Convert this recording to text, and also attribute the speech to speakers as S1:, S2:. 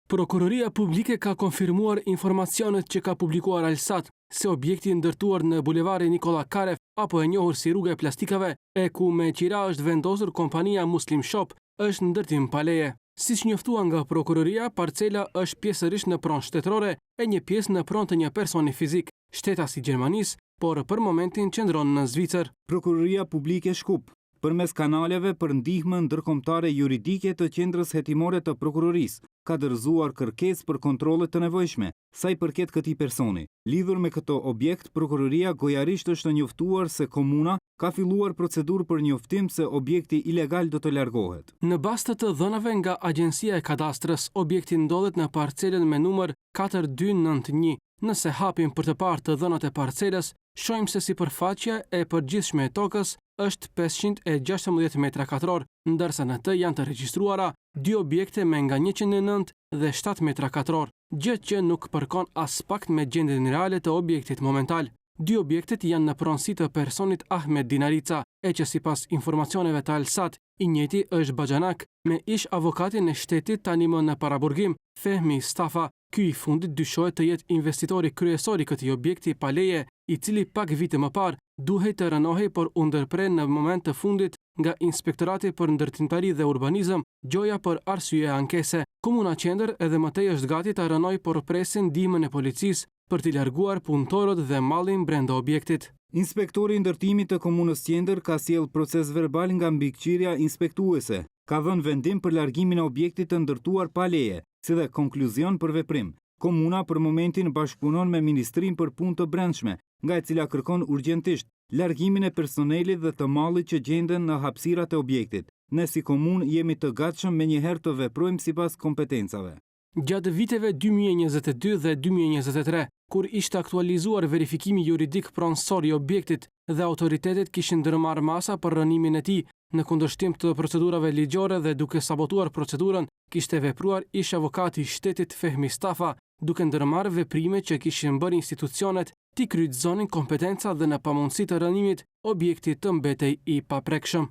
S1: Prokuroria Publike ka konfirmuar informacionet që ka publikuar Alsat se objekti ndërtuar në bulevarin Nikola Karev, apo e njohur si rruga e plastikave, e ku me qira është vendosur kompania Muslim Shop, është ndërtim pa leje. Siç njoftua nga prokuroria, parcela është pjesërisht në pronë shtetërore e një pjesë në pronë të një personi fizik, shtetas i Gjermanisë, por për momentin qëndron në Zvicër.
S2: Prokuroria Publike Shkup, përmes kanaleve për ndihmë ndërkombëtare juridike të qendrës hetimore të prokurorisë, ka dorëzuar kërkesë për kontrolle të nevojshme sa i përket këtij personi. Lidhur me këto objekt, prokuroria gojarisht është njoftuar se komuna ka filluar procedurë për njoftim se objekti ilegal do të largohet.
S1: Në bazë të dhënave nga Agjencia e Kadastrës, objekti ndodhet në parcelën me numër 4291. Nëse hapim për të parë të dhënat e parcelës, shohim se sipërfaqja e përgjithshme e tokës është 516 metra katror, ndërsa në të janë të regjistruara 2 objekte me nga 109 dhe 7 metra katror, gjë që nuk përkon as pak me gjendjen reale të objektit momental. 2 objektet janë në pronësi të personit Ahmed Dinarica, e që sipas informacioneve të Alsat, i njëjti është baxhanak me ish avokatin e shtetit tani më në paraburgim, Fehmi Stafa. Ky i fundit dyshohet të jetë investitori kryesor i këtij objekti pa leje, i cili pak vite më parë duhej të rënohej por u ndërprer në moment të fundit nga Inspektorati për Ndërtimtari dhe Urbanizëm, gjoja për arsye ankese. Komuna Qendër edhe më tej është gati të rënojë por presin ndihmën e policisë për t'i larguar punëtorët dhe mallin brenda objektit.
S2: Inspektori i ndërtimit të komunës Qendër ka sjell proces verbal nga mbikëqyrja inspektuese. Ka dhënë vendim për largimin e objektit të ndërtuar pa leje, si dhe konkluzion për veprim. Komuna për momentin bashkëpunon me Ministrinë për Punë të Brendshme, nga e cila kërkon urgjentisht largimin e personelit dhe të mallit që gjenden në hapësirat e objektit. Ne si komunë jemi të gatshëm menjëherë të veprojmë sipas kompetencave.
S1: Gjatë viteve 2022 dhe 2023, kur ishte aktualizuar verifikimi juridik pronësor i objektit dhe autoritetet kishin ndërmarrë masa për rënimin e tij, në kundërshtim të procedurave ligjore dhe duke sabotuar procedurën, kishte vepruar ish avokati i shtetit Fehmi Stafa, duke ndërmarrë veprime që kishin bërë institucionet t'i kryqëzonin kompetenca dhe në pamundësi të rënimit, objekti të mbetej i paprekshëm.